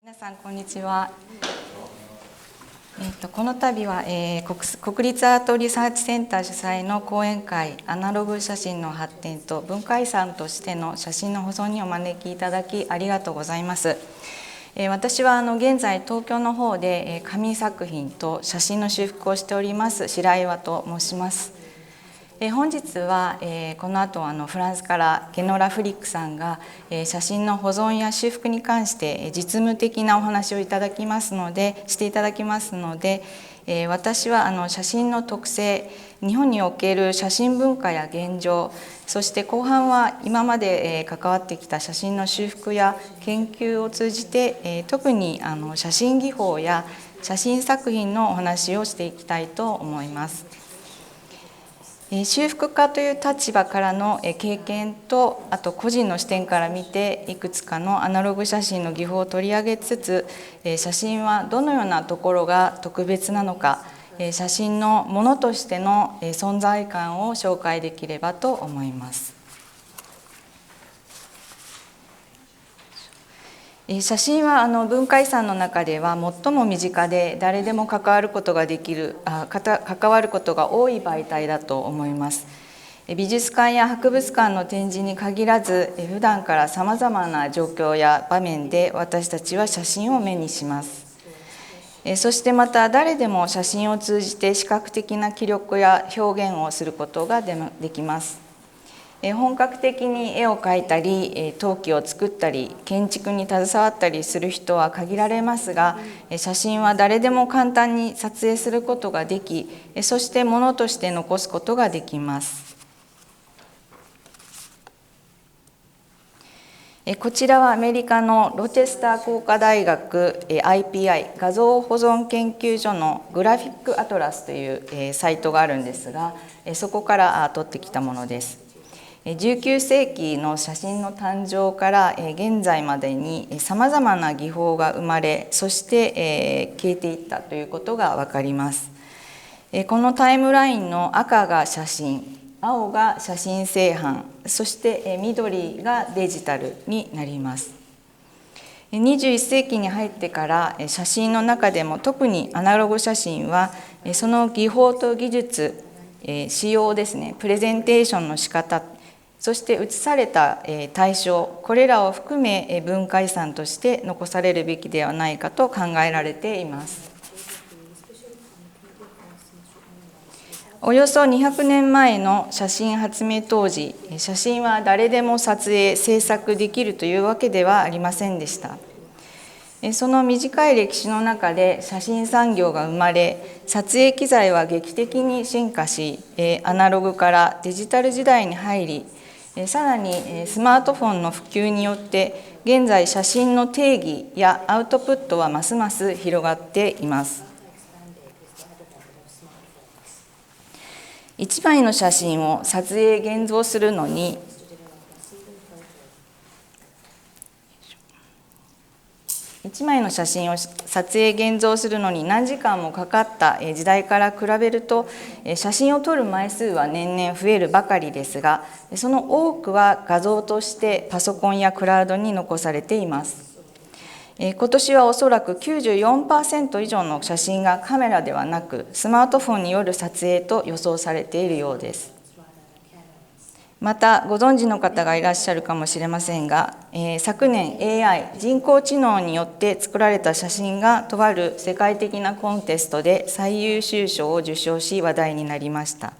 皆さんこんにちは。この度は、国立アートリサーチセンター主催の講演会アナログ写真の発展と文化遺産としての写真の保存にお招きいただきありがとうございます。私は現在東京の方で紙作品と写真の修復をしております白岩と申します。本日はこの後フランスからゲノラ・フリックさんが写真の保存や修復に関して実務的なお話をしていただきますので、私は写真の特性、日本における写真文化や現状、そして後半は今まで関わってきた写真の修復や研究を通じて特に写真技法や写真作品のお話をしていきたいと思います。修復家という立場からの経験と、あと個人の視点から見ていくつかのアナログ写真の技法を取り上げつつ、写真はどのようなところが特別なのか、写真のものとしての存在感を紹介できればと思います。写真は文化遺産の中では最も身近で誰でも関わることが多い媒体だと思います。美術館や博物館の展示に限らず、普段からさまざまな状況や場面で私たちは写真を目にします。そしてまた誰でも写真を通じて視覚的な記録や表現をすることができます。本格的に絵を描いたり陶器を作ったり建築に携わったりする人は限られますが、写真は誰でも簡単に撮影することができ、そして物として残すことができます。こちらはアメリカのロチェスター工科大学 IPI 画像保存研究所のグラフィックアトラスというサイトがあるんですが、そこから取ってきたものです。19世紀の写真の誕生から現在までにさまざまな技法が生まれ、そして消えていったということが分かります。このタイムラインの赤が写真、青が写真製版、そして緑がデジタルになります。21世紀に入ってから写真の中でも特にアナログ写真はその技法と技術、仕様ですね、プレゼンテーションの仕方、そして写された対象、これらを含め文化遺産として残されるべきではないかと考えられています。およそ200年前の写真発明当時、写真は誰でも撮影・制作できるというわけではありませんでした。その短い歴史の中で写真産業が生まれ、撮影機材は劇的に進化し、アナログからデジタル時代に入り、さらにスマートフォンの普及によって現在写真の定義やアウトプットはますます広がっています。1枚の写真を撮影現像するのに何時間もかかった時代から比べると、写真を撮る枚数は年々増えるばかりですが、その多くは画像としてパソコンやクラウドに残されています。今年はおそらく 94% 以上の写真がカメラではなくスマートフォンによる撮影と予想されているようです。またご存知の方がいらっしゃるかもしれませんが、昨年 AI 人工知能によって作られた写真がとある世界的なコンテストで最優秀賞を受賞し話題になりました。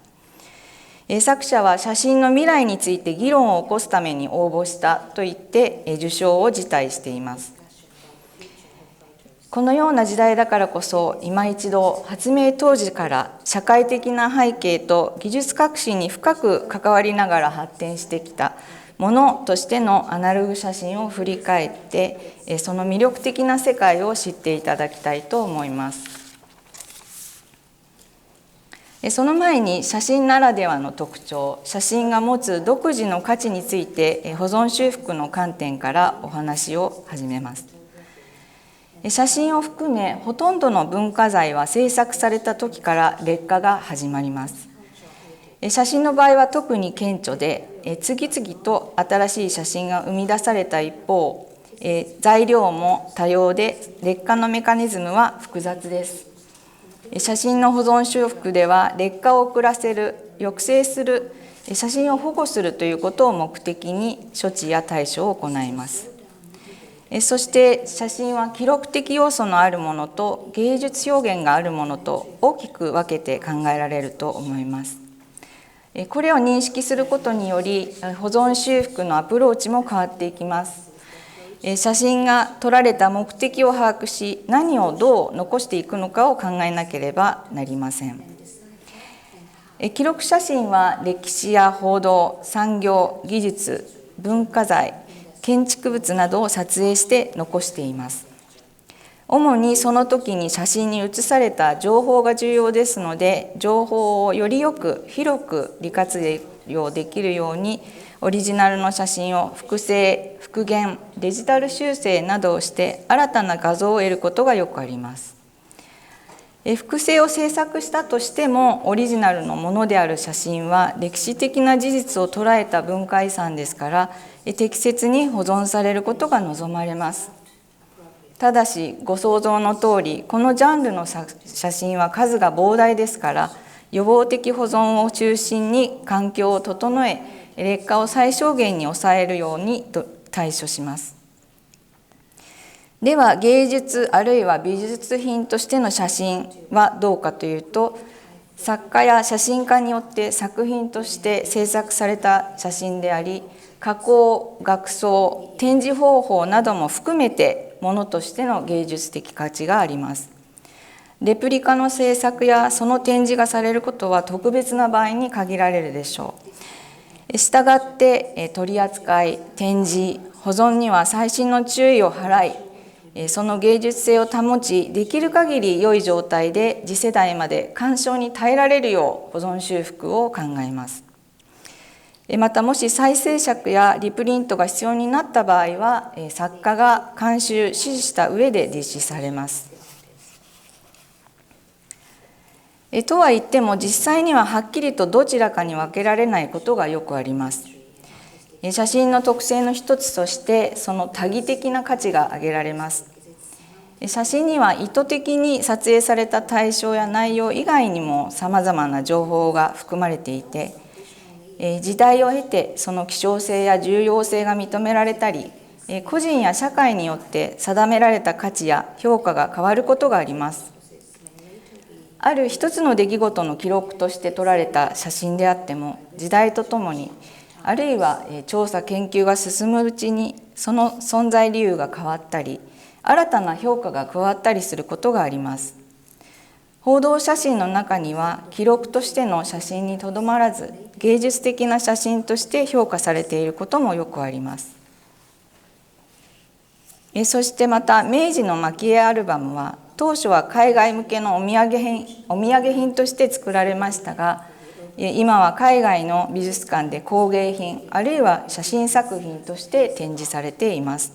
作者は写真の未来について議論を起こすために応募したと言って受賞を辞退しています。このような時代だからこそ、今一度発明当時から社会的な背景と技術革新に深く関わりながら発展してきたものとしてのアナログ写真を振り返って、その魅力的な世界を知っていただきたいと思います。その前に写真ならではの特徴、写真が持つ独自の価値について保存修復の観点からお話を始めます。写真を含めほとんどの文化財は制作された時から劣化が始まります。写真の場合は特に顕著で、次々と新しい写真が生み出された一方、材料も多様で劣化のメカニズムは複雑です。写真の保存修復では劣化を遅らせる、抑制する、写真を保護するということを目的に処置や対処を行います。そして写真は記録的要素のあるものと芸術表現があるものと大きく分けて考えられると思います。これを認識することにより保存修復のアプローチも変わっていきます。写真が撮られた目的を把握し、何をどう残していくのかを考えなければなりません。記録写真は歴史や報道、産業、技術、文化財、建築物などを撮影して残しています。主にその時に写真に写された情報が重要ですので、情報をよりよく広く利活用できるように、オリジナルの写真を複製、復元、デジタル修正などをして新たな画像を得ることがよくあります。複製を制作したとしても、オリジナルのものである写真は歴史的な事実を捉えた文化遺産ですから、適切に保存されることが望まれます。ただし、ご想像の通り、このジャンルの写真は数が膨大ですから、予防的保存を中心に環境を整え、劣化を最小限に抑えるように対処します。では、芸術あるいは美術品としての写真はどうかというと、作家や写真家によって作品として制作された写真であり、加工、額装、展示方法なども含めてものとしての芸術的価値があります。レプリカの制作やその展示がされることは特別な場合に限られるでしょう。したがって取り扱い、展示、保存には細心の注意を払い、その芸術性を保ち、できる限り良い状態で次世代まで鑑賞に耐えられるよう保存修復を考えます。また、もし再制作やリプリントが必要になった場合は、作家が監修・指示した上で実施されます。とは言っても、実際にははっきりとどちらかに分けられないことがよくあります。写真の特性の一つとして、その多義的な価値が挙げられます。写真には意図的に撮影された対象や内容以外にもさまざまな情報が含まれていて、時代を経てその希少性や重要性が認められたり、個人や社会によって定められた価値や評価が変わることがあります。ある一つの出来事の記録として撮られた写真であっても、時代とともに、あるいは調査研究が進むうちにその存在理由が変わったり、新たな評価が加わったりすることがあります。報道写真の中には記録としての写真にとどまらず、芸術的な写真として評価されていることもよくあります。そしてまた、明治の蒔絵アルバムは当初は海外向けのお土産品として作られましたが、今は海外の美術館で工芸品、あるいは写真作品として展示されています。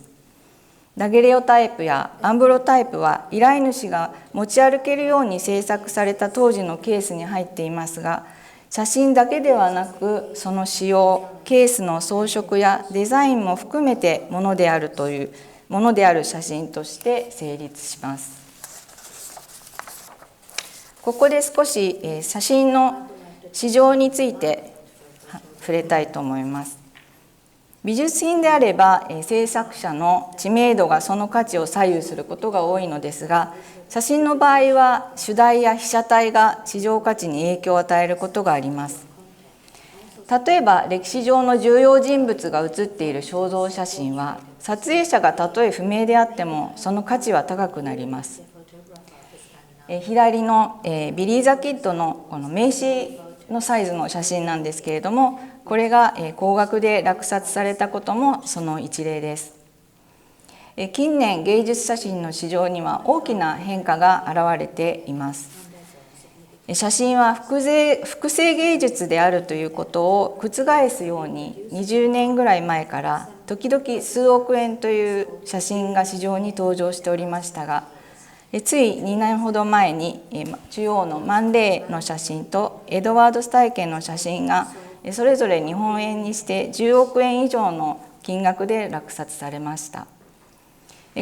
ダゲレオタイプやアンブロタイプは依頼主が持ち歩けるように制作された当時のケースに入っていますが、写真だけではなく、その仕様、ケースの装飾やデザインも含めてものである写真として成立します。ここで少し写真の市場について触れたいと思います。美術品であれば、制作者の知名度がその価値を左右することが多いのですが、写真の場合は主題や被写体が市場価値に影響を与えることがあります。例えば、歴史上の重要人物が写っている肖像写真は、撮影者がたとえ不明であってもその価値は高くなります。左のビリー・ザ・キッドのこの名刺のサイズの写真なんですけれども、これが高額で落札されたこともその一例です。近年、芸術写真の市場には大きな変化が現れています。写真は複製芸術であるということを覆すように、20年ぐらい前から時々数億円という写真が市場に登場しておりましたが、つい2年ほど前に中央のマンレーの写真とエドワード・スタイケンの写真がそれぞれ日本円にして10億円以上の金額で落札されました。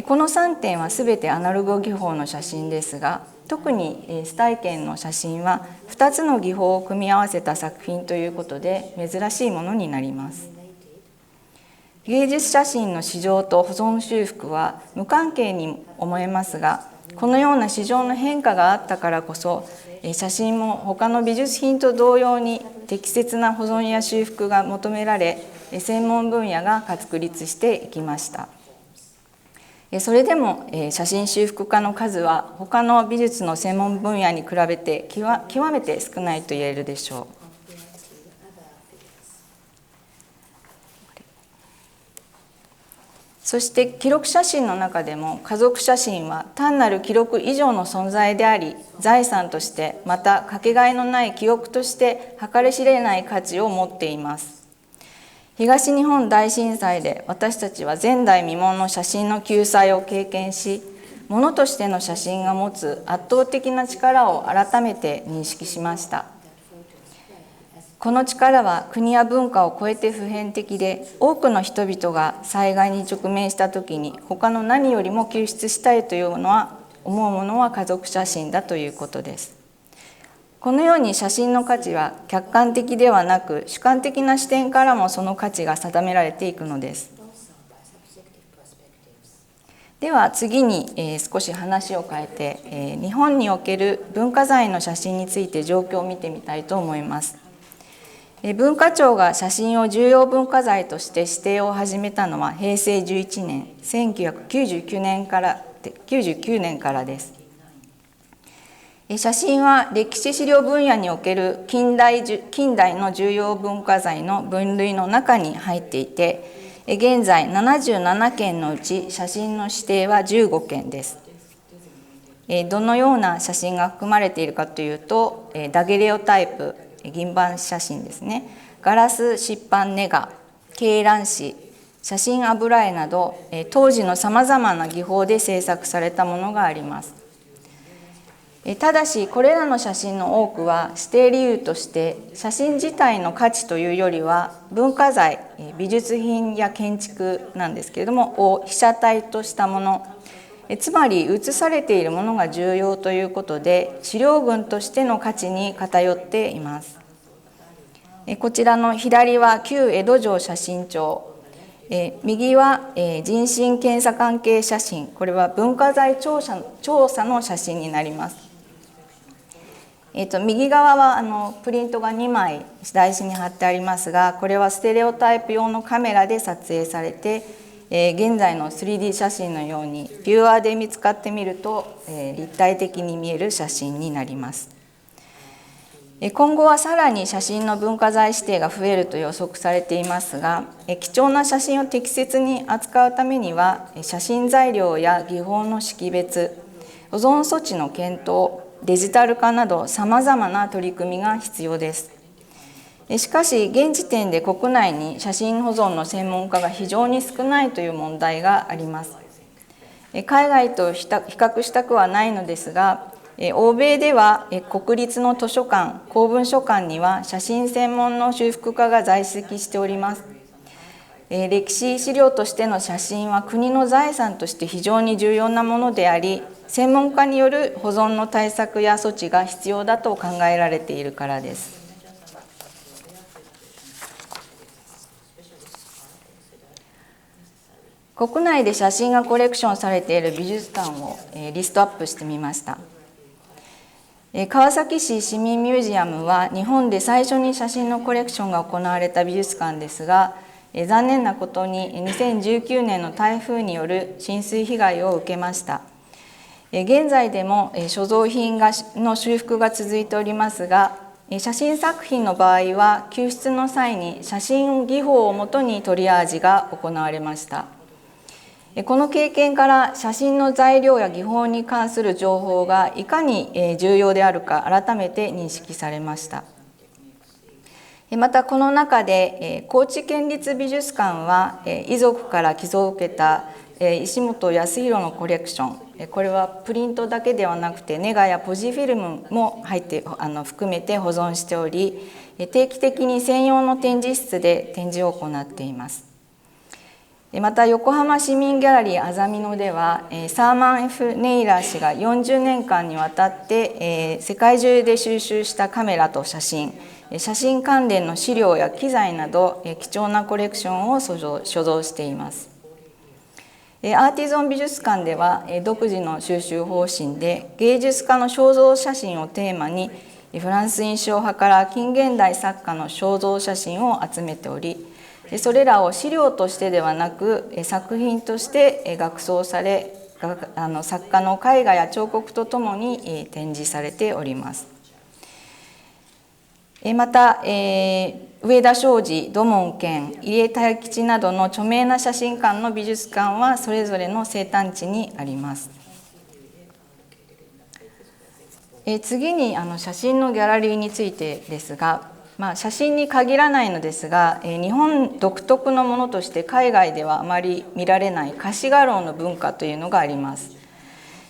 この3点はすべてアナログ技法の写真ですが、特にスタイケンの写真は2つの技法を組み合わせた作品ということで珍しいものになります。芸術写真の市場と保存修復は無関係に思えますが、このような市場の変化があったからこそ、写真も他の美術品と同様に適切な保存や修復が求められ、専門分野が確立していきました。それでも写真修復家の数は他の美術の専門分野に比べて極めて少ないと言えるでしょう。そして記録写真の中でも家族写真は単なる記録以上の存在であり、財産としてまたかけがえのない記憶として計り知れない価値を持っています。東日本大震災で私たちは前代未聞の写真の救済を経験し、ものとしての写真が持つ圧倒的な力を改めて認識しました。この力は国や文化を超えて普遍的で、多くの人々が災害に直面したときに他の何よりも救出したいというのは思うものは家族写真だということです。このように写真の価値は客観的ではなく主観的な視点からもその価値が定められていくのです。では次に少し話を変えて日本における文化財の写真について状況を見てみたいと思います。文化庁が写真を重要文化財として指定を始めたのは平成11年1999年からです。写真は歴史資料分野における近代の重要文化財の分類の中に入っていて、現在77件のうち写真の指定は15件です。どのような写真が含まれているかというと、ダゲレオタイプ、銀版写真ですね、ガラス湿版ネガ、鶏卵紙、写真油絵など当時のさまざまな技法で制作されたものがあります。ただしこれらの写真の多くは指定理由として写真自体の価値というよりは文化財、美術品や建築なんですけれどもを被写体としたもの、つまり写されているものが重要ということで資料群としての価値に偏っています。こちらの左は旧江戸城写真帳、右は人身検査関係写真、これは文化財調査の写真になります。右側はプリントが2枚台紙に貼ってありますが、これはステレオタイプ用のカメラで撮影されて、現在の 3D 写真のようにビューアーで見つかってみると、立体的に見える写真になります。今後はさらに写真の文化財指定が増えると予測されていますが、貴重な写真を適切に扱うためには写真材料や技法の識別、保存措置の検討、デジタル化などさまざまな取り組みが必要です。しかし現時点で国内に写真保存の専門家が非常に少ないという問題があります。海外と比較したくはないのですが、欧米では国立の図書館、公文書館には写真専門の修復家が在籍しております。歴史資料としての写真は国の財産として非常に重要なものであり、専門家による保存の対策や措置が必要だと考えられているからです。国内で写真がコレクションされている美術館をリストアップしてみました。川崎市市民ミュージアムは日本で最初に写真のコレクションが行われた美術館ですが、残念なことに2019年の台風による浸水被害を受けました。現在でも所蔵品の修復が続いておりますが、写真作品の場合は救出の際に写真技法をもとにトリアージが行われました。この経験から写真の材料や技法に関する情報がいかに重要であるか改めて認識されました。またこの中で高知県立美術館は遺族から寄贈を受けた石本康弘のコレクション、これはプリントだけではなくてネガやポジフィルムも含めて保存しており、定期的に専用の展示室で展示を行っています。また横浜市民ギャラリーあざみ野ではサーマン・ F ・ネイラー氏が40年間にわたって世界中で収集したカメラと写真関連の資料や機材など貴重なコレクションを所蔵しています。アーティゾン美術館では独自の収集方針で芸術家の肖像写真をテーマにフランス印象派から近現代作家の肖像写真を集めており、それらを資料としてではなく作品として学装され作家の絵画や彫刻とともに展示されております。また上田昌司、土門健、入江泰吉などの著名な写真館の美術館はそれぞれの生誕地にあります。次に写真のギャラリーについてですが、写真に限らないのですが、日本独特のものとして海外ではあまり見られない貸し画廊の文化というのがあります。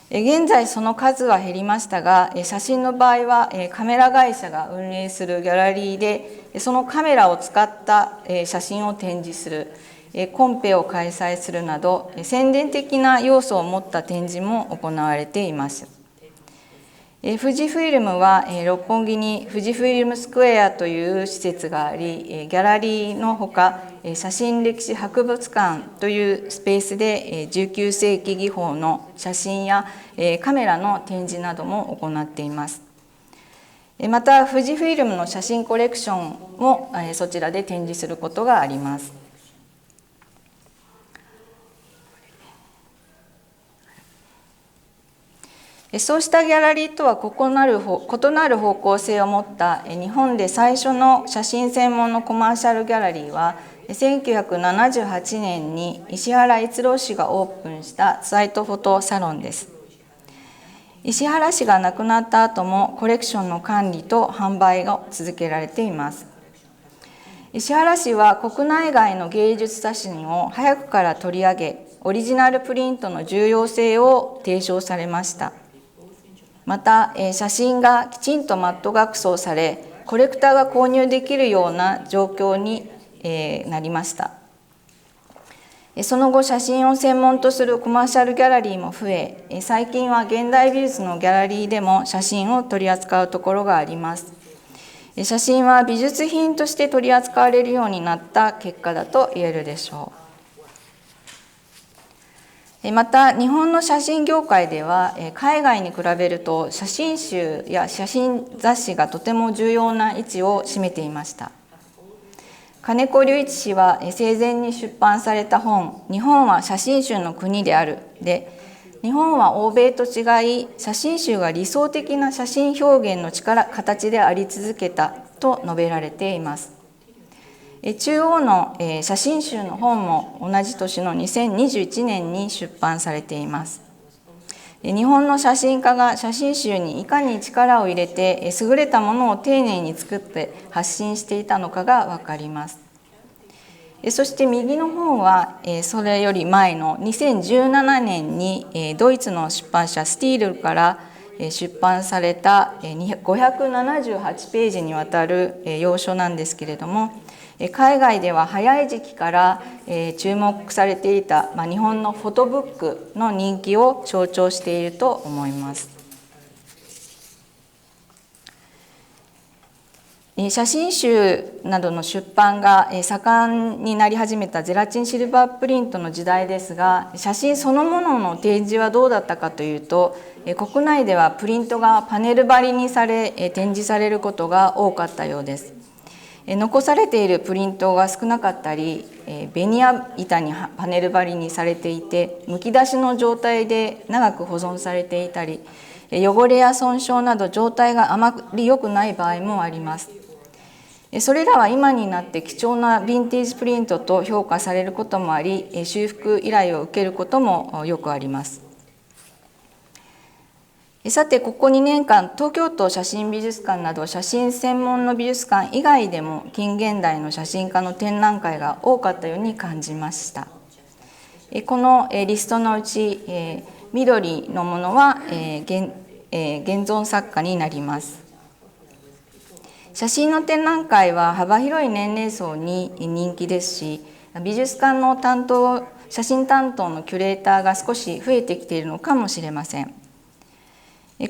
現在その数は減りましたが、写真の場合はカメラ会社が運営するギャラリーでそのカメラを使った写真を展示する、コンペを開催するなど宣伝的な要素を持った展示も行われています。富士フィルムは六本木に富士フィルムスクエアという施設があり、ギャラリーのほか写真歴史博物館というスペースで19世紀技法の写真やカメラの展示なども行っています。また富士フィルムの写真コレクションもそちらで展示することがあります。そうしたギャラリーとは異なる方向性を持った日本で最初の写真専門のコマーシャルギャラリーは1978年に石原逸郎氏がオープンしたサイトフォトサロンです。石原氏が亡くなった後もコレクションの管理と販売が続けられています。石原氏は国内外の芸術写真を早くから取り上げ、オリジナルプリントの重要性を提唱されました。また写真がきちんとマット額装されコレクターが購入できるような状況になりました。その後写真を専門とするコマーシャルギャラリーも増え、最近は現代美術のギャラリーでも写真を取り扱うところがあります。写真は美術品として取り扱われるようになった結果だと言えるでしょう。また日本の写真業界では海外に比べると写真集や写真雑誌がとても重要な位置を占めていました。金子隆一氏は生前に出版された本「日本は写真集の国である」で、日本は欧米と違い写真集が理想的な写真表現の形であり続けたと述べられています。中央の写真集の本も同じ年の2021年に出版されています。日本の写真家が写真集にいかに力を入れて優れたものを丁寧に作って発信していたのかが分かります。そして右の本はそれより前の2017年にドイツの出版社スティールから出版された578ページにわたる要書なんですけれども、海外では早い時期から注目されていた日本のフォトブックの人気を象徴していると思います。写真集などの出版が盛んになり始めたゼラチンシルバープリントの時代ですが、写真そのものの展示はどうだったかというと、国内ではプリントがパネル張りにされ展示されることが多かったようです。残されているプリントが少なかったり、ベニヤ板にパネル張りにされていてむき出しの状態で長く保存されていたり、汚れや損傷など状態があまり良くない場合もあります。それらは今になって貴重なヴィンテージプリントと評価されることもあり、修復依頼を受けることもよくあります。さてここ2年間東京都写真美術館など写真専門の美術館以外でも近現代の写真家の展覧会が多かったように感じました。このリストのうち緑のものは現存作家になります。写真の展覧会は幅広い年齢層に人気ですし、美術館の写真担当のキュレーターが少し増えてきているのかもしれません。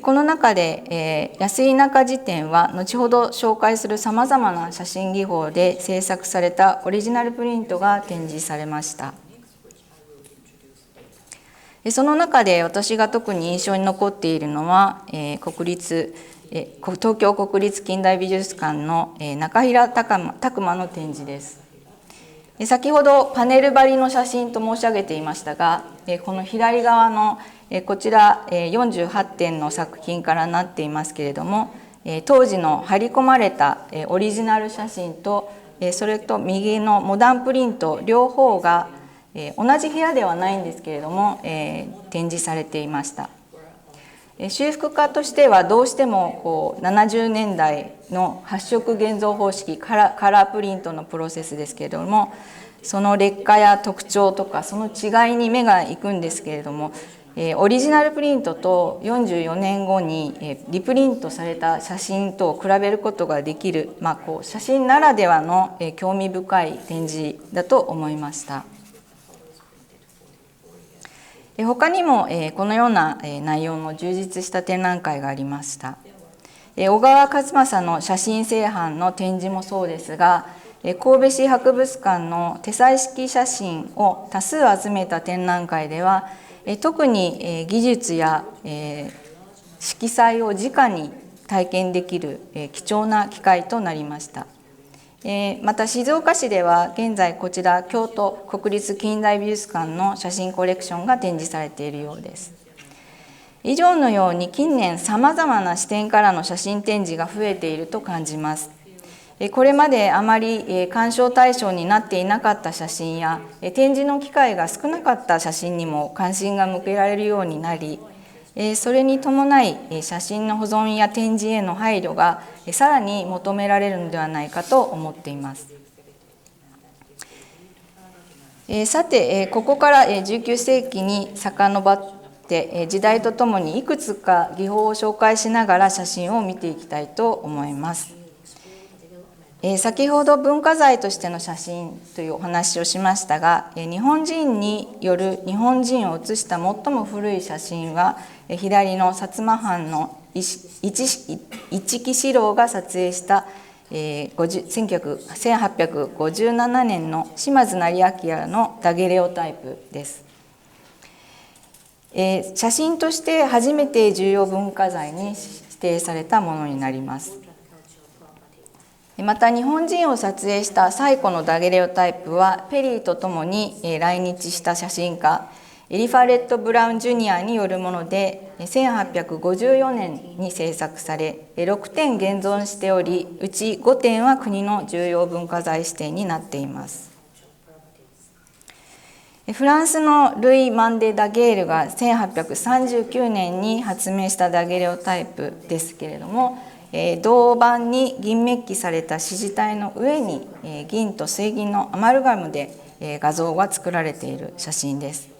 この中で安井中辞典は後ほど紹介するさまざまな写真技法で制作されたオリジナルプリントが展示されました。その中で私が特に印象に残っているのは東京国立近代美術館の中平拓磨の展示です。先ほどパネル張りの写真と申し上げていましたが、この左側のこちら48点の作品からなっていますけれども、当時の貼り込まれたオリジナル写真とそれと右のモダンプリント両方が同じ部屋ではないんですけれども展示されていました。修復家としてはどうしても70年代の発色現像方式カラープリントのプロセスですけれども、その劣化や特徴とかその違いに目がいくんですけれども、オリジナルプリントと44年後にリプリントされた写真と比べることができる、写真ならではの興味深い展示だと思いました。他にもこのような内容の充実した展覧会がありました。小川和正の写真製版の展示もそうですが、神戸市博物館の手彩式写真を多数集めた展覧会では、特に技術や色彩を直に体験できる貴重な機会となりました。また静岡市では現在こちら京都国立近代美術館の写真コレクションが展示されているようです。以上のように近年さまざまな視点からの写真展示が増えていると感じます。これまであまり鑑賞対象になっていなかった写真や展示の機会が少なかった写真にも関心が向けられるようになり、それに伴い写真の保存や展示への配慮がさらに求められるのではないかと思っています。さてここから19世紀に遡って時代とともにいくつか技法を紹介しながら写真を見ていきたいと思います。先ほど文化財としての写真というお話をしましたが、日本人による日本人を写した最も古い写真は左の薩摩藩の一木四郎が撮影した1857年の島津斉彬のダゲレオタイプです。写真として初めて重要文化財に指定されたものになります。また日本人を撮影した最古のダゲレオタイプはペリーとともに来日した写真家エリファレット・ブラウン・ジュニアによるもので1854年に制作され6点現存しており、うち5点は国の重要文化財指定になっています。フランスのルイ・マンデ・ダゲールが1839年に発明したダゲレオタイプですけれども、銅板に銀メッキされた支持体の上に銀と水銀のアマルガムで画像が作られている写真です。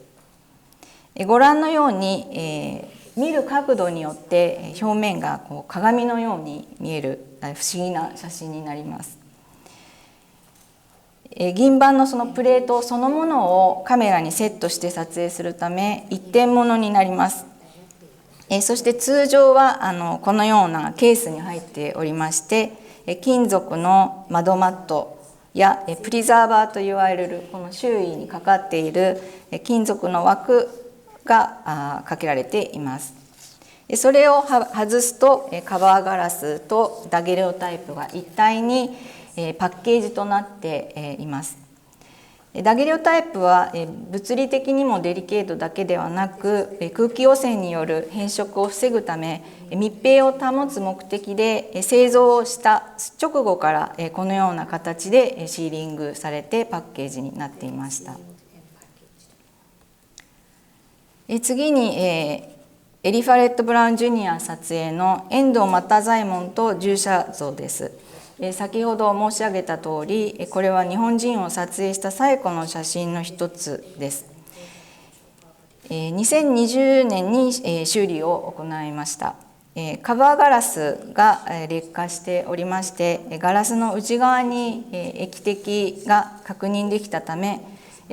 ご覧のように見る角度によって表面が鏡のように見える不思議な写真になります。銀板のそのプレートそのものをカメラにセットして撮影するため一点物になります。そして通常はこのようなケースに入っておりまして、金属の窓マットやプリザーバーといわれるこの周囲にかかっている金属の枠がかけられています。それを外すとカバーガラスとダゲレオタイプが一体にパッケージとなっています。ダゲレオタイプは物理的にもデリケートだけではなく空気汚染による変色を防ぐため密閉を保つ目的で製造をした直後からこのような形でシーリングされてパッケージになっていました。次にエリファレット・ブラウン・ジュニア撮影の遠藤又左衛門と従者像です。先ほど申し上げた通り、これは日本人を撮影した最古の写真の一つです。2020年に修理を行いました。カバーガラスが劣化しておりまして、ガラスの内側に液滴が確認できたため、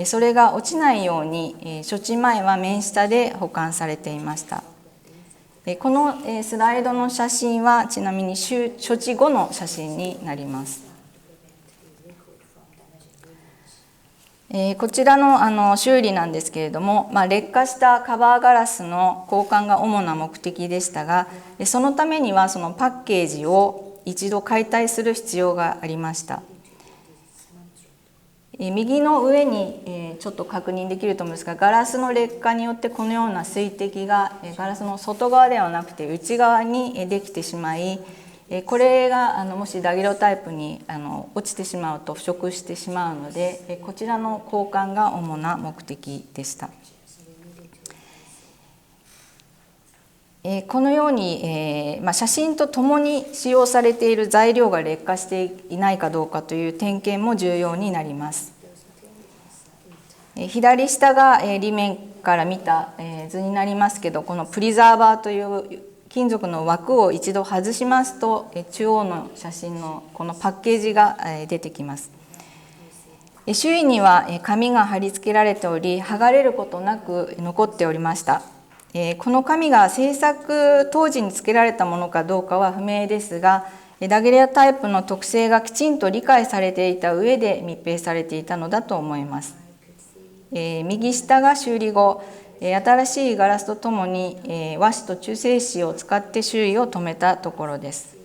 それが落ちないように処置前は面下で保管されていました。このスライドの写真はちなみに処置後の写真になります。こちらの修理なんですけれども、劣化したカバーガラスの交換が主な目的でしたが、そのためにはそのパッケージを一度解体する必要がありました。右の上にちょっと確認できると思うんですが、ガラスの劣化によってこのような水滴がガラスの外側ではなくて内側にできてしまい、これがもしダゲロタイプに落ちてしまうと腐食してしまうので、こちらの交換が主な目的でした。このように写真とともに使用されている材料が劣化していないかどうかという点検も重要になります。左下が裏面から見た図になりますけど、このプリザーバーという金属の枠を一度外しますと、中央の写真のこのパッケージが出てきます。周囲には紙が貼り付けられており、剥がれることなく残っておりました。この紙が製作当時に付けられたものかどうかは不明ですが、ダゲレアタイプの特性がきちんと理解されていた上で密閉されていたのだと思います。右下が修理後、新しいガラスとともに和紙と中性子を使って周囲を留めたところです。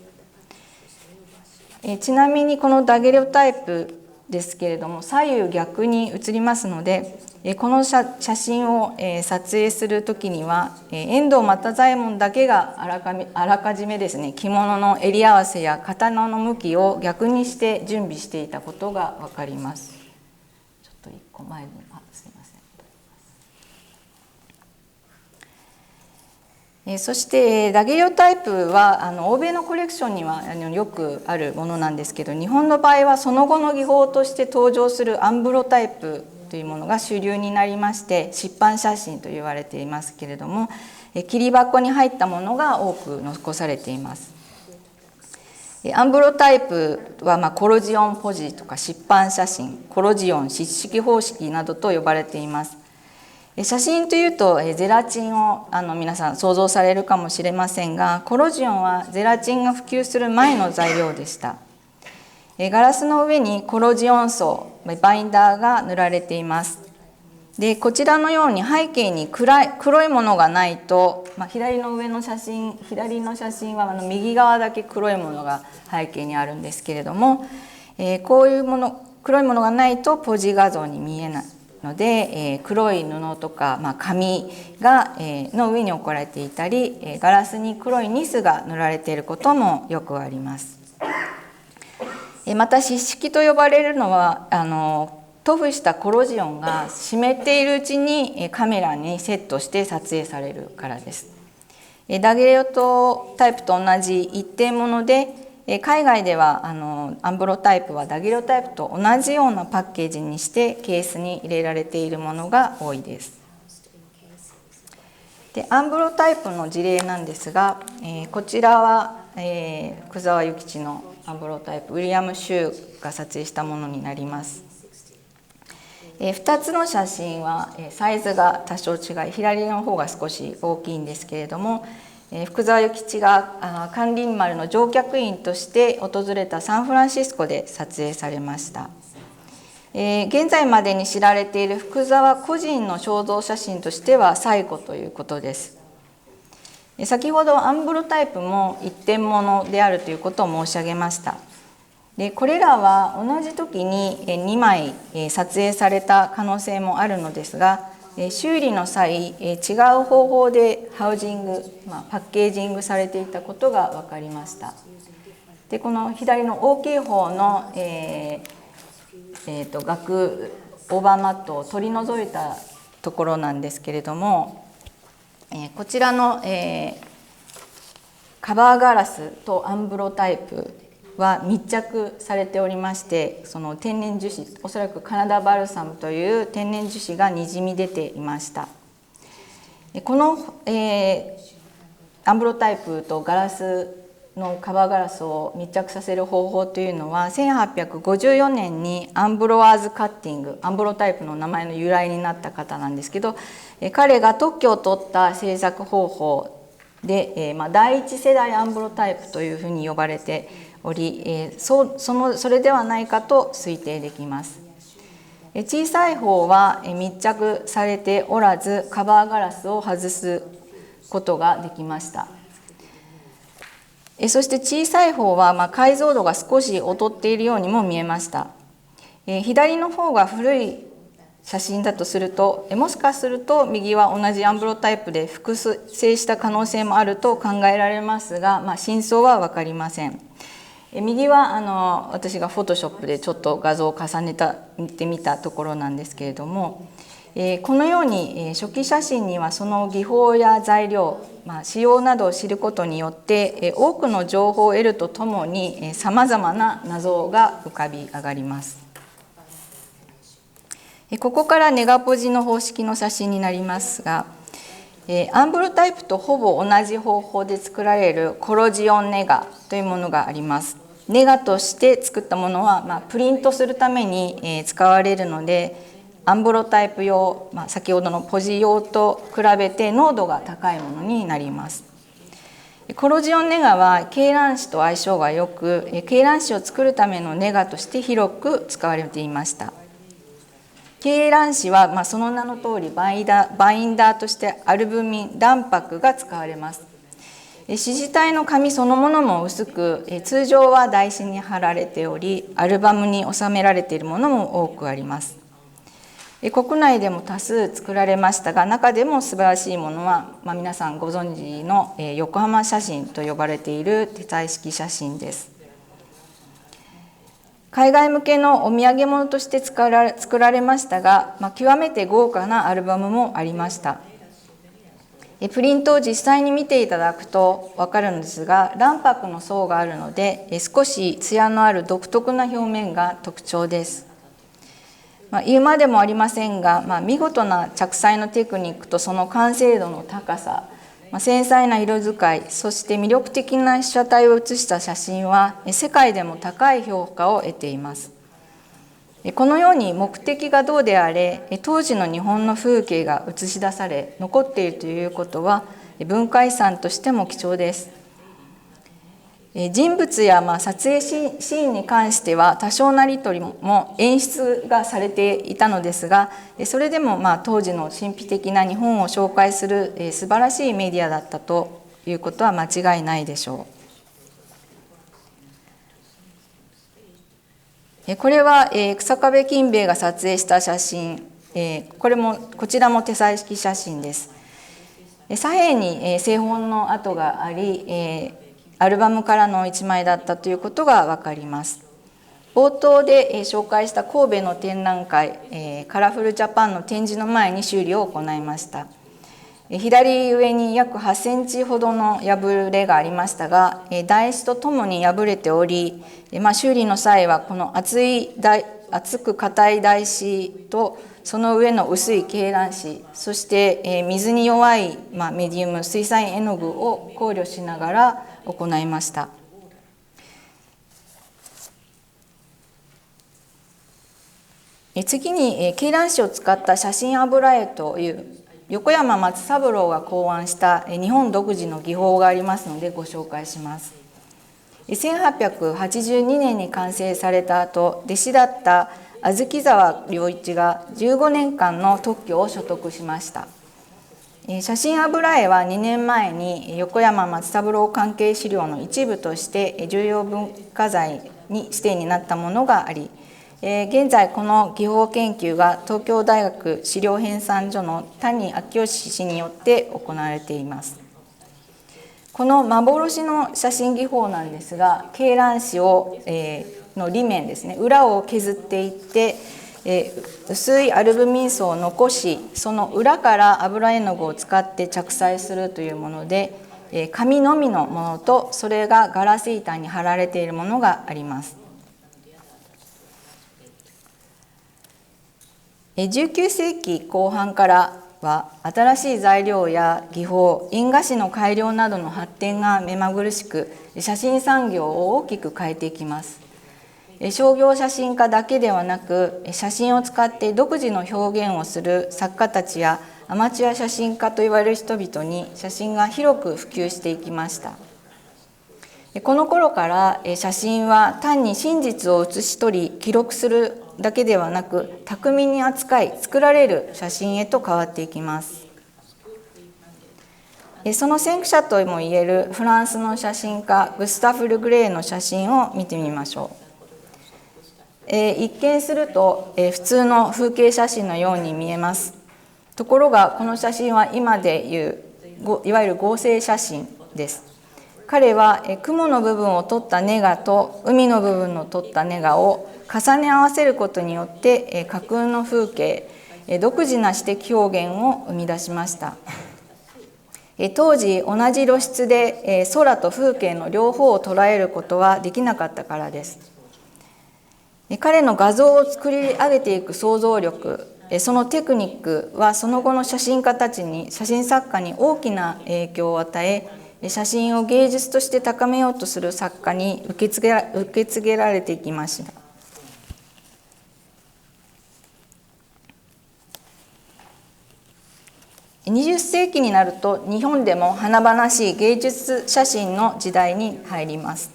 ちなみにこのダゲレオタイプですけれども、左右逆に写りますので、この写真を撮影する時には遠藤又左衛門だけがあらかじめですね、着物の襟合わせや刀の向きを逆にして準備していたことが分かります。ちょっと一個前にすいません。そしてダゲレオタイプは欧米のコレクションにはよくあるものなんですけど、日本の場合はその後の技法として登場するアンブロタイプというものが主流になりまして、湿版写真と言われていますけれども、切り箱に入ったものが多く残されています。アンブロタイプはコロジオンポジとか湿版写真、コロジオン湿式方式などと呼ばれています。写真というとゼラチンを皆さん想像されるかもしれませんが、コロジオンはゼラチンが普及する前の材料でした。ガラスの上にコロジオン層、バインダーが塗られています。でこちらのように背景に黒いものがないと、左の写真は右側だけ黒いものが背景にあるんですけれども、こういう黒いものがないとポジ画像に見えないので、黒い布とか、紙の上に置かれていたり、ガラスに黒いニスが塗られていることもよくあります。また湿式と呼ばれるのは塗布したコロジオンが湿っているうちにカメラにセットして撮影されるからです。ダゲレオタイプと同じ一点物で、海外ではアンブロタイプはダゲレオタイプと同じようなパッケージにしてケースに入れられているものが多いです。でアンブロタイプの事例なんですが、こちらは、福沢諭吉のアンブロタイプ、ウィリアム・シューが撮影したものになります。2つの写真はサイズが多少違い、左の方が少し大きいんですけれども、福沢諭吉が咸臨丸の乗客員として訪れたサンフランシスコで撮影されました。現在までに知られている福沢個人の肖像写真としては最古ということです。先ほどアンブロタイプも一点物であるということを申し上げました。でこれらは同じ時に2枚撮影された可能性もあるのですが、修理の際違う方法でハウジング、パッケージングされていたことが分かりました。でこの左の大きい方の、額オーバーマットを取り除いたところなんですけれども、こちらの、カバーガラスとアンブロタイプは密着されておりまして、その天然樹脂、おそらくカナダバルサムという天然樹脂がにじみ出ていました。この、アンブロタイプとガラスのカバーガラスを密着させる方法というのは1854年にアンブロワーズ・カッティング、アンブロタイプの名前の由来になった方なんですけど、彼が特許を取った製作方法で、第一世代アンブロタイプというふうに呼ばれており、それではないかと推定できます。小さい方は密着されておらず、カバーガラスを外すことができました。そして小さい方は解像度が少し劣っているようにも見えました。左の方が古い写真だとすると、もしかすると右は同じアンブロタイプで複製した可能性もあると考えられますが、真相は分かりません。右は私がフォトショップでちょっと画像を重ねてみたところなんですけれども、このように初期写真にはその技法や材料、仕様などを知ることによって多くの情報を得るとともにさまざまな謎が浮かび上がります。ここからネガポジの方式の写真になりますが、アンブロタイプとほぼ同じ方法で作られるコロジオンネガというものがあります。ネガとして作ったものは、プリントするために使われるので、アンブロタイプ用、先ほどのポジ用と比べて濃度が高いものになります。コロジオンネガは鶏卵紙と相性がよく、鶏卵紙を作るためのネガとして広く使われていました。鶏卵紙は、その名の通りバインダーとしてアルブミン、卵白が使われます。紙自体の紙そのものも薄く、通常は台紙に貼られており、アルバムに収められているものも多くあります。国内でも多数作られましたが、中でも素晴らしいものは、皆さんご存知の横浜写真と呼ばれている手彩式写真です。海外向けのお土産物として作られましたが、極めて豪華なアルバムもありました。プリントを実際に見ていただくと分かるのですが、卵白の層があるので少し艶のある独特な表面が特徴です。言うまでもありませんが、見事な着彩のテクニックとその完成度の高さ、繊細な色使い、そして魅力的な被写体を写した写真は世界でも高い評価を得ています。このように目的がどうであれ、当時の日本の風景が映し出され残っているということは文化遺産としても貴重です。人物や撮影シーンに関しては多少なりとりも演出がされていたのですが、それでも当時の神秘的な日本を紹介する素晴らしいメディアだったということは間違いないでしょう。これは日下部金兵衛が撮影した写真、こちらも手彩式写真です。左辺に製本の跡があり、アルバムからの一枚だったということが分かります。冒頭で紹介した神戸の展覧会、カラフルジャパンの展示の前に修理を行いました。左上に約8センチほどの破れがありましたが、台紙とともに破れており、修理の際はこの厚く硬い台紙とその上の薄い鶏卵紙、そして水に弱いメディウム水彩絵の具を考慮しながら行いました。次に鶏卵紙を使った写真油絵という横山松三郎が考案した日本独自の技法がありますのでご紹介します。1882年に完成された後、弟子だった小豆沢良一が15年間の特許を所得しました。写真油絵は2年前に横山松三郎関係資料の一部として重要文化財に指定になったものがあり、現在この技法研究が東京大学資料編纂所の谷昭義氏によって行われています。この幻の写真技法なんですが、鶏卵紙を、の裏面ですね、裏を削っていって、薄いアルブミン層を残し、その裏から油絵の具を使って着彩するというもので、紙のみのものとそれがガラス板に貼られているものがあります。19世紀後半からは新しい材料や技法、印画紙の改良などの発展が目まぐるしく、写真産業を大きく変えていきます。商業写真家だけではなく、写真を使って独自の表現をする作家たちやアマチュア写真家といわれる人々に写真が広く普及していきました。この頃から写真は単に真実を写し取り記録するだけではなく、巧みに扱い作られる写真へと変わっていきます。その先駆者ともいえるフランスの写真家グスタフ・ルグレーの写真を見てみましょう。一見すると普通の風景写真のように見えます。ところがこの写真は今でいういわゆる合成写真です。彼は雲の部分を取ったネガと海の部分を取ったネガを重ね合わせることによって架空の風景、独自な詩的表現を生み出しました。当時同じ露出で空と風景の両方を捉えることはできなかったからです。彼の画像を作り上げていく想像力、そのテクニックはその後の写真家たちに、写真作家に大きな影響を与え、写真を芸術として高めようとする作家に受け継げられていきました。20世紀になると日本でも華々しい芸術写真の時代に入ります。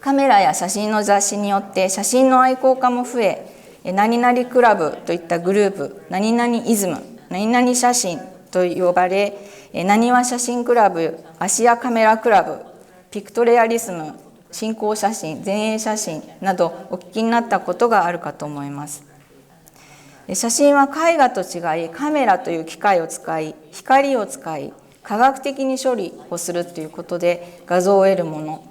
カメラや写真の雑誌によって写真の愛好家も増え、何々クラブといったグループ、何々イズム、何々写真と呼ばれ、なにわ写真クラブ、アシアカメラクラブ、ピクトレアリスム、新興写真、前衛写真などお聞きになったことがあるかと思います。写真は絵画と違い、カメラという機械を使い、光を使い、科学的に処理をするということで画像を得るもの。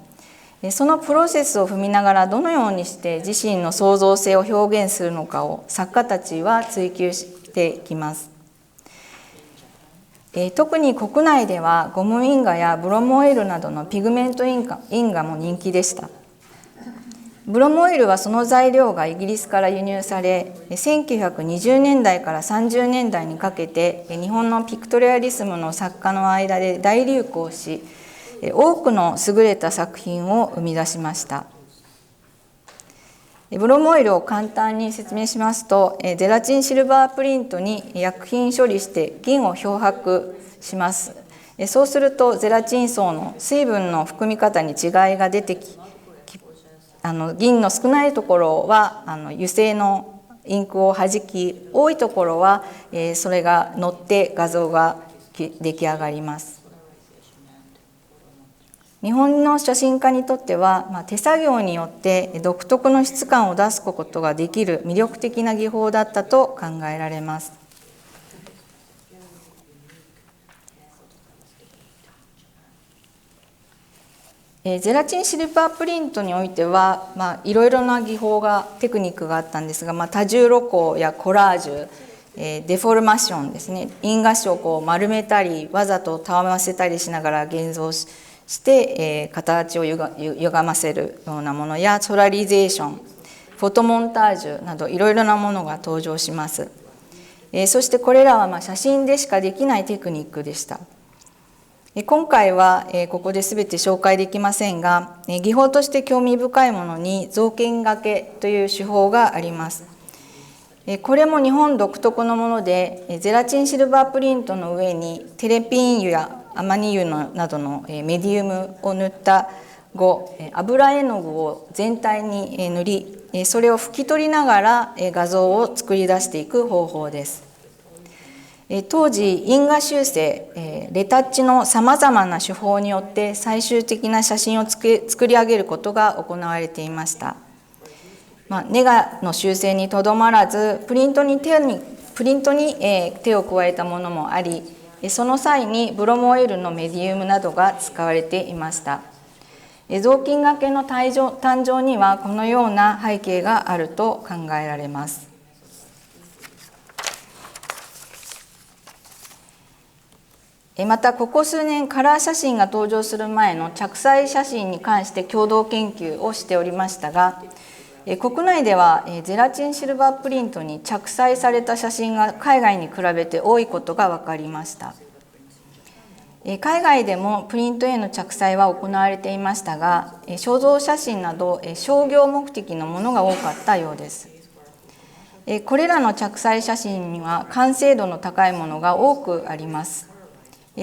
そのプロセスを踏みながらどのようにして自身の創造性を表現するのかを作家たちは追求していきます。特に国内ではゴム印画やブロモイルなどのピグメント印画も人気でした。ブロモイルはその材料がイギリスから輸入され、1920年代から30年代にかけて日本のピクトレアリスムの作家の間で大流行し、多くの優れた作品を生み出しました。ブロモイルを簡単に説明しますと、ゼラチンシルバープリントに薬品処理して銀を漂白します。そうするとゼラチン層の水分の含み方に違いが出てき、銀の少ないところは油性のインクをはじき、多いところはそれが乗って画像が出来上がります。日本の写真家にとっては、手作業によって独特の質感を出すことができる魅力的な技法だったと考えられます。ゼラチンシルバープリントにおいては、いろいろな技法がテクニックがあったんですが、多重露光やコラージュ、デフォルマッションですね、印画紙を丸めたりわざとたわませたりしながら現像して、形を歪ませるようなものやソラリゼーション、フォトモンタージュなどいろいろなものが登場します。そしてこれらは写真でしかできないテクニックでした。今回はここで全て紹介できませんが、技法として興味深いものに造形がけという手法があります。これも日本独特のもので、ゼラチンシルバープリントの上にテレピン油やアマニ油などのメディウムを塗った後、油絵の具を全体に塗り、それを拭き取りながら画像を作り出していく方法です。当時印画修正、レタッチのさまざまな手法によって最終的な写真を作り上げることが行われていました。ネガの修正にとどまらずプリントに手を加えたものもあり、その際にブロモイルのメディウムなどが使われていました。雑巾がけの誕生にはこのような背景があると考えられます。またここ数年カラー写真が登場する前の着彩写真に関して共同研究をしておりましたが、国内ではゼラチンシルバープリントに着彩された写真が海外に比べて多いことが分かりました。海外でもプリントへの着彩は行われていましたが、肖像写真など商業目的のものが多かったようです。これらの着彩写真には完成度の高いものが多くあります。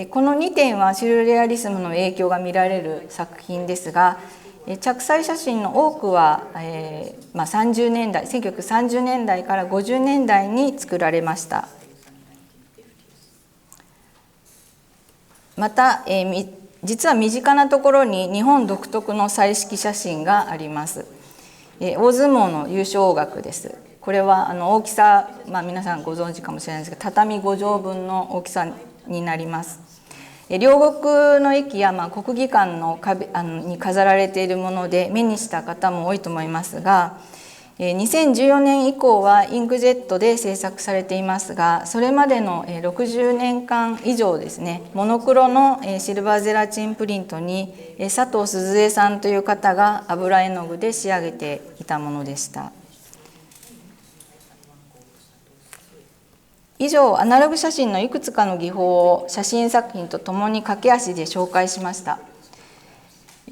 この2点はシュルレアリスムの影響が見られる作品ですが、着彩写真の多くは30年代1930年代から50年代に作られました。また実は身近なところに日本独特の彩色写真があります。大相撲の優勝額です。これは大きさ、皆さんご存知かもしれないですが、畳5畳分の大きさになります。両国の駅や国技館の壁に飾られているもので目にした方も多いと思いますが、2014年以降はインクジェットで制作されていますが、それまでの60年間以上ですね、モノクロのシルバーゼラチンプリントに佐藤鈴江さんという方が油絵の具で仕上げていたものでした。以上、アナログ写真のいくつかの技法を写真作品とともに駆け足で紹介しました。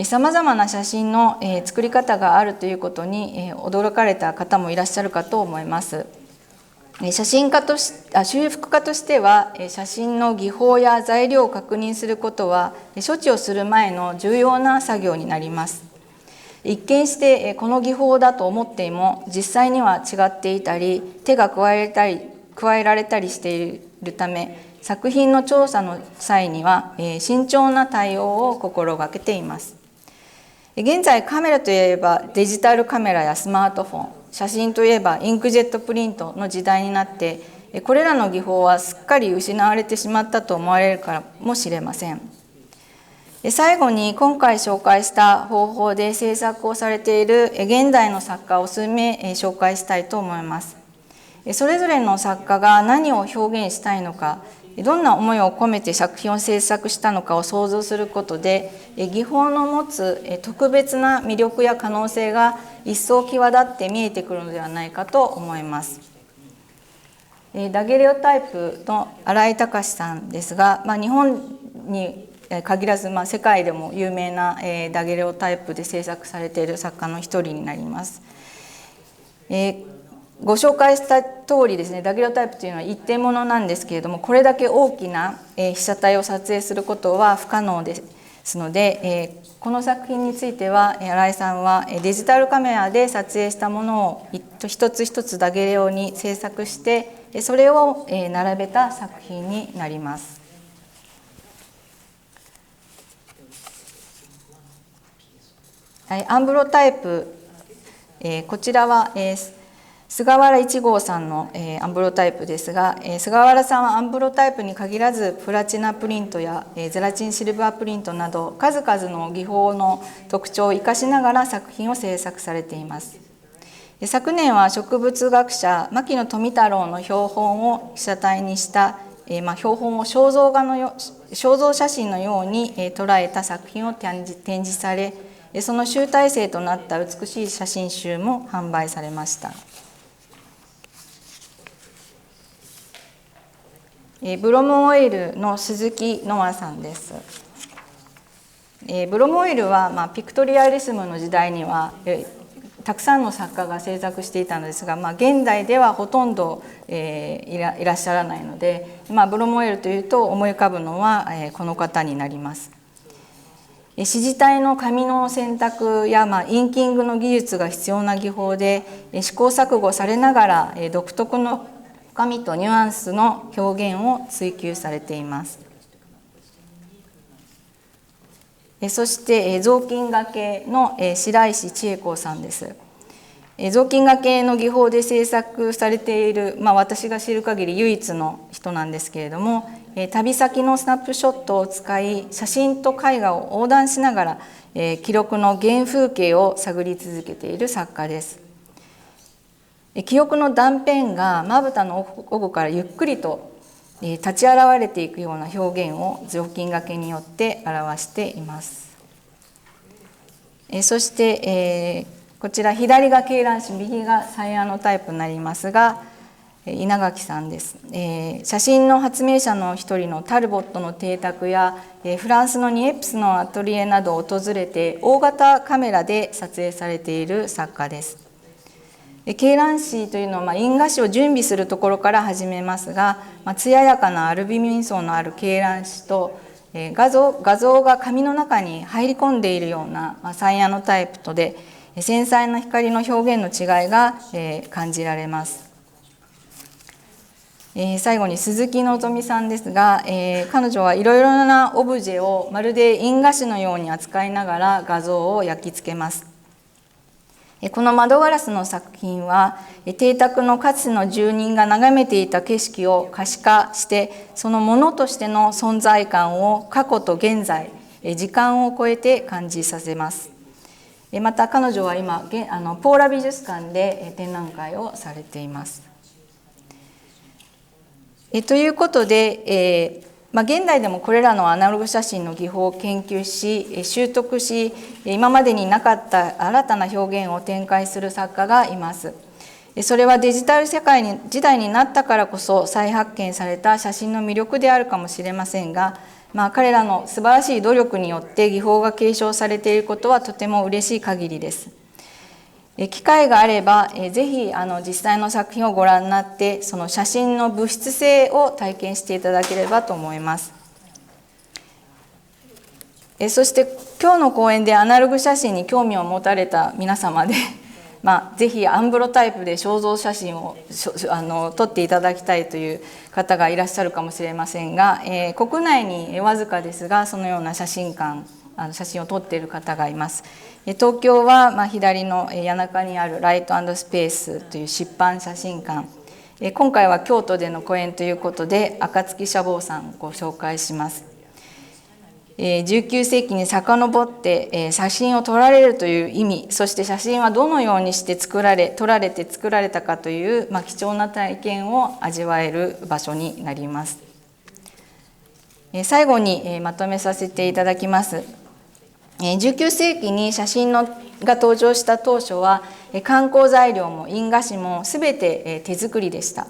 さまざまな写真の作り方があるということに驚かれた方もいらっしゃるかと思います。修復家としては、写真の技法や材料を確認することは処置をする前の重要な作業になります。一見してこの技法だと思っても実際には違っていたり、手が加えられたりしているため、作品の調査の際には慎重な対応を心がけています。現在カメラといえばデジタルカメラやスマートフォン、写真といえばインクジェットプリントの時代になって、これらの技法はすっかり失われてしまったと思われるかもしれません。最後に今回紹介した方法で制作をされている現代の作家を数名紹介したいと思います。それぞれの作家が何を表現したいのか、どんな思いを込めて作品を制作したのかを想像することで、技法の持つ特別な魅力や可能性が一層際立って見えてくるのではないかと思います。ダゲレオタイプの新井隆さんですが、日本に限らず、世界でも有名なダゲレオタイプで制作されている作家の一人になります。ご紹介した通りですね、ダゲレオタイプというのは一点物なんですけれども、これだけ大きな被写体を撮影することは不可能ですので、この作品については新井さんはデジタルカメラで撮影したものを一つ一つダゲレオに制作して、それを並べた作品になります。アンブロタイプ、こちらは菅原一号さんのアンブロタイプですが、菅原さんはアンブロタイプに限らずプラチナプリントやゼラチンシルバープリントなど数々の技法の特徴を生かしながら作品を制作されています。昨年は植物学者牧野富太郎の標本を被写体にした標本を肖像写真のように捉えた作品を展示され、その集大成となった美しい写真集も販売されました。ブロムオイルの鈴木ノアさんです。ブロムオイルは、ピクトリアリスムの時代にはたくさんの作家が制作していたのですが、現代ではほとんどいらっしゃらないので、ブロムオイルというと思い浮かぶのはこの方になります。指示体の紙の選択やインキングの技術が必要な技法で試行錯誤されながら独特の深みとニュアンスの表現を追求されています。そして雑巾がけの白石千恵子さんです。雑巾がけの技法で制作されている、私が知る限り唯一の人なんですけれども、旅先のスナップショットを使い写真と絵画を横断しながら記録の原風景を探り続けている作家です。記憶の断片がまぶたの奥からゆっくりと立ち現れていくような表現を雑巾がけによって表しています。そしてこちら左が鶏卵紙、右がサイアノタイプになりますが、稲垣さんです。写真の発明者の一人のタルボットの邸宅やフランスのニエプスのアトリエなどを訪れて大型カメラで撮影されている作家です。鶏卵紙というのは印画紙を準備するところから始めますが、艶やかなアルビミン層のある鶏卵紙と画像が紙の中に入り込んでいるようなサイアノタイプとで繊細な光の表現の違いが感じられます。最後に鈴木希さんですが、彼女はいろいろなオブジェをまるで印画紙のように扱いながら画像を焼き付けます。この窓ガラスの作品は邸宅のかつての住人が眺めていた景色を可視化してそのものとしての存在感を過去と現在時間を超えて感じさせます。また彼女は今ポーラ美術館で展覧会をされています。ということで、現代でもこれらのアナログ写真の技法を研究し習得し今までになかった新たな表現を展開する作家がいます。それはデジタル時代になったからこそ再発見された写真の魅力であるかもしれませんが、彼らの素晴らしい努力によって技法が継承されていることはとても嬉しい限りです。機会があればぜひ実際の作品をご覧になってその写真の物質性を体験していただければと思います。そして今日の講演でアナログ写真に興味を持たれた皆様でぜひアンブロタイプで肖像写真を撮っていただきたいという方がいらっしゃるかもしれませんが、国内にわずかですがそのような写真を撮っている方がいます。東京は左の谷中にあるライト&スペースという出版写真館、今回は京都での講演ということで暁舎房さんをご紹介します。19世紀に遡って写真を撮られるという意味、そして写真はどのようにして撮られて作られたかという貴重な体験を味わえる場所になります。最後にまとめさせていただきます。19世紀に写真が登場した当初は観光材料も印画紙も全て手作りでした。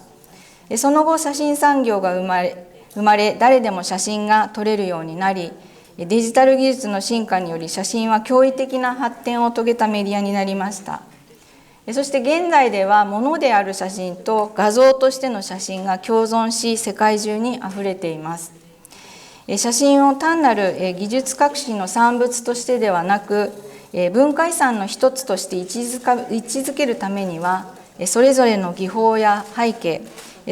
その後写真産業が生まれ誰でも写真が撮れるようになりデジタル技術の進化により写真は驚異的な発展を遂げたメディアになりました。そして現在では物である写真と画像としての写真が共存し世界中にあふれています。写真を単なる技術革新の産物としてではなく文化遺産の一つとして位置づけるためにはそれぞれの技法や背景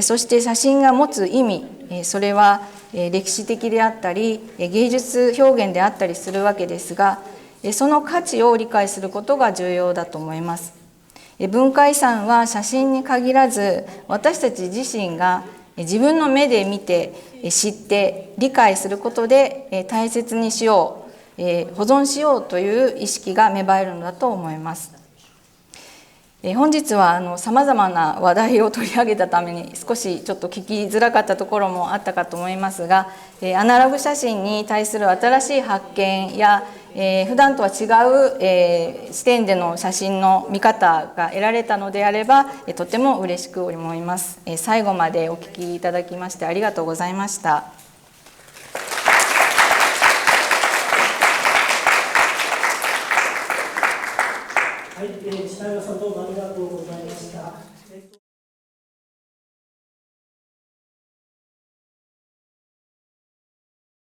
そして写真が持つ意味それは歴史的であったり芸術表現であったりするわけですがその価値を理解することが重要だと思います。文化遺産は写真に限らず私たち自身が自分の目で見て知って理解することで大切にしよう保存しようという意識が芽生えるのだと思います。本日はさまざまな話題を取り上げたために少しちょっと聞きづらかったところもあったかと思いますがアナログ写真に対する新しい発見や普段とは違う視点での写真の見方が得られたのであればとても嬉しく思います。最後までお聞きいただきましてありがとうございました。はい、下山さん